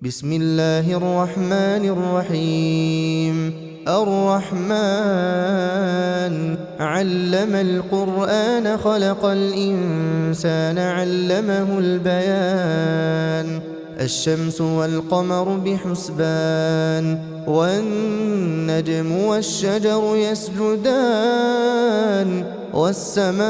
بسم الله الرحمن الرحيم. الرحمن علم القرآن خلق الإنسان علمه البيان. الشمس والقمر بحسبان والنجم والشجر يسجدان والسماء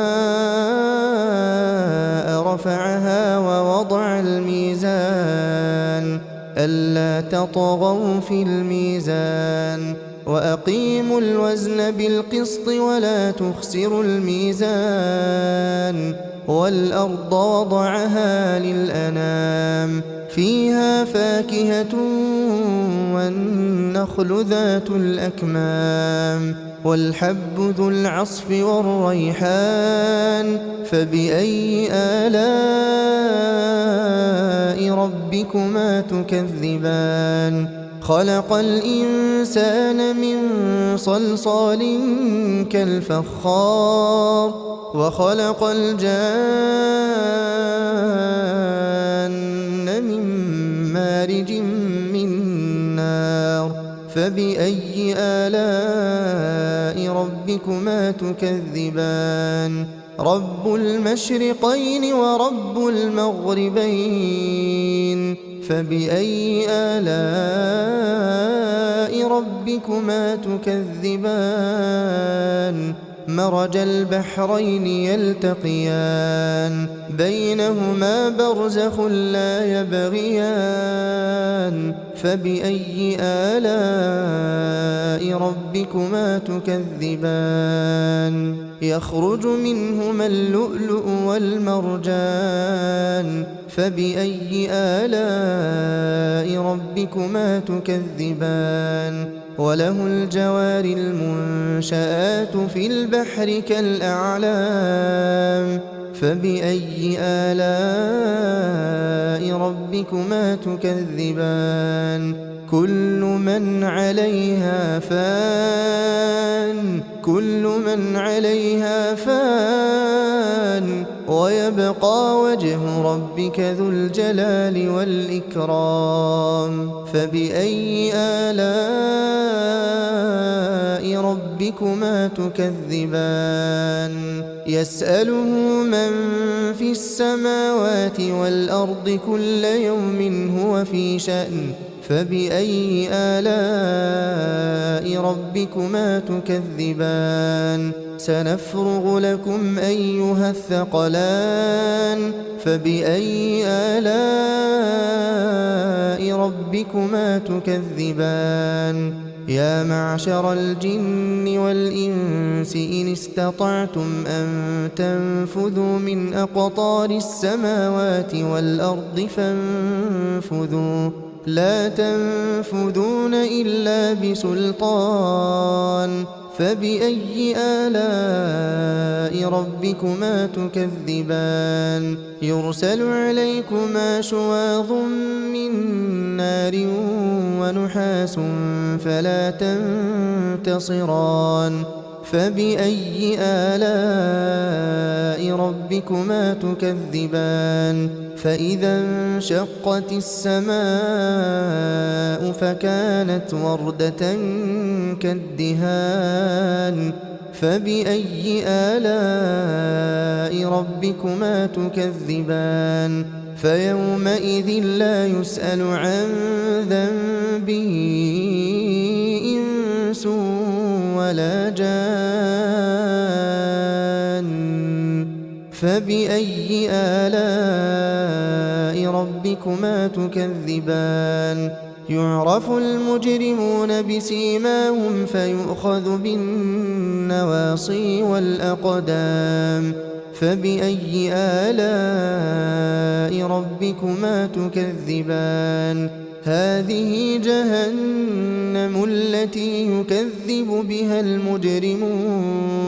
رفعها ووضع الميزان ألا تطغوا في الميزان وأقيموا الوزن بالقسط ولا تخسروا الميزان والأرض وضعها للأنام فيها فاكهة والنخل ذات الأكمام والحب ذو العصف والريحان فبأي آلاء ربكما تكذبان خلق الإنسان من صلصال كالفخار وخلق الجان من مارج من نار فبأي آلاء ربكما تكذبان رب المشرقين ورب المغربين فبأي آلاء ربكما تكذبان مرج البحرين يلتقيان بينهما برزخ لا يبغيان فبأي آلاء ربكما تكذبان يخرج منهما اللؤلؤ والمرجان فبأي آلاء ربكما تكذبان وله الجوار المنشآت في البحر كالأعلام فبأي آلاء ربكما تكذبان كل من عليها فان ويبقى وجه ربك ذو الجلال والإكرام فبأي آلاء ربكما تكذبان يسأله من في السماوات والأرض كل يوم هو في شأن فبأي آلاء ربكما تكذبان سنفرغ لكم أيها الثقلان فبأي آلاء ربكما تكذبان يا معشر الجن والإنس إن استطعتم أن تنفذوا من أقطار السماوات والأرض فانفذوا لا تنفذون إلا بسلطان فبأي آلاء ربكما تكذبان يرسل عليكما شواظ من نار ونحاس فلا تنتصران فبأي آلاء ربكما تكذبان فإذا انشقت السماء فكانت وردة كالدهان فبأي آلاء ربكما تكذبان فيومئذ لا يسأل عن ذنبه إنس ولا جان فبأي آلاء ربكما تكذبان يعرف المجرمون بسيماهم فيؤخذ بالنواصي والأقدام فبأي آلاء ربكما تكذبان هذه جهنم التي يكذب بها المجرمون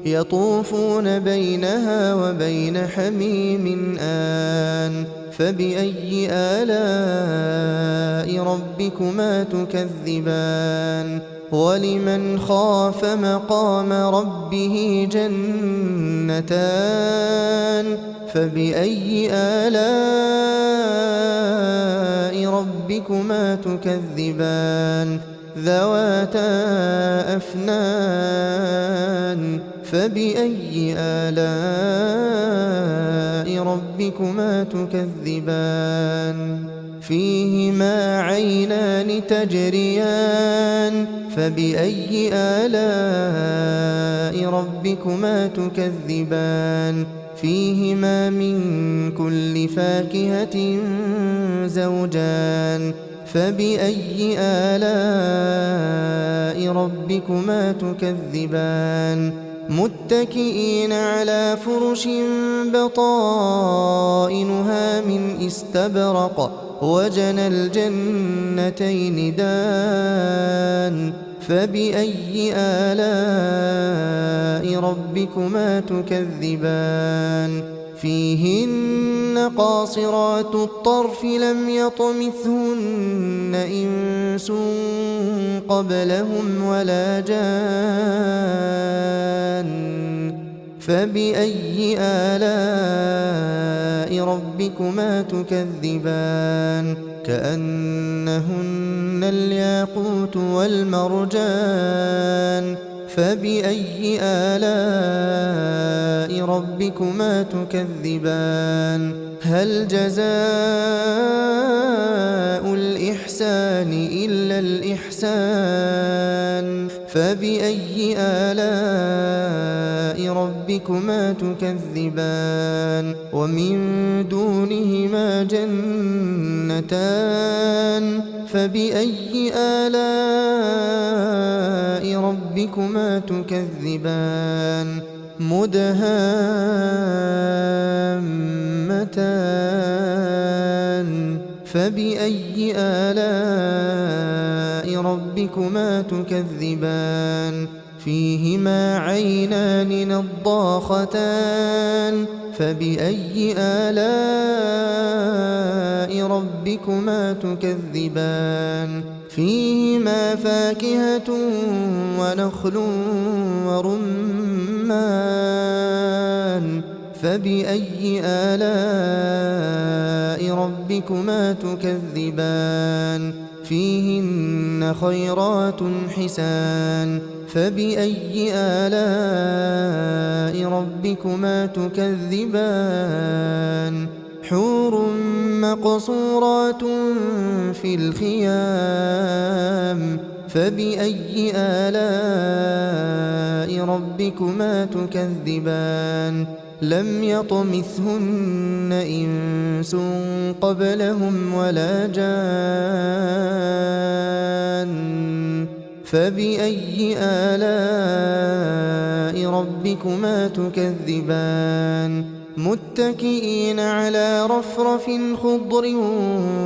يطوفون بينها وبين حميم آن فبأي آلاء ربكما تكذبان ولمن خاف مقام ربه جنتان فبأي آلاء ربكما تكذبان ذواتا أفنان فبأي آلاء ربكما تكذبان فيهما عينان تجريان فبأي آلاء ربكما تكذبان فيهما من كل فاكهة زوجان فبأي آلاء ربكما تكذبان متكئين على فرش بطائنها من استبرق وجنى الجنتين دان فبأي آلاء ربكما تكذبان فيهن قاصرات الطرف لم يطمثهن إنس قبلهم ولا جان فبأي آلاء ربكما تكذبان كأنهن الياقوت والمرجان فبأي آلاء ربكما تكذبان هل جزاء الإحسان إلا الإحسان فبأي آلاء ربكما تكذبان ومن دونهما جنتان فبأي آلاء ربكما تكذبان مدهامتان فبأي آلاء ربكما تكذبان فيهما عينان نضاختان فبأي آلاء ربكما تكذبان فيهما فاكهة ونخل ورمان فبأي آلاء ربكما تكذبان فيهن خيرات حسان فبأي آلاء ربكما تكذبان حور مقصورات في الخيام فبأي آلاء ربكما تكذبان لم يطمثهن إنس قبلهم ولا جان فبأي آلاء ربكما تكذبان متكئين على رفرف خضر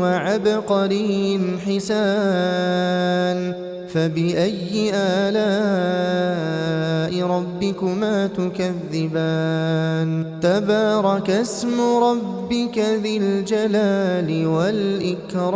وعبقري حسان فبأي آلاء ربكما تكذبان تبارك اسم ربك ذي الجلال والإكرام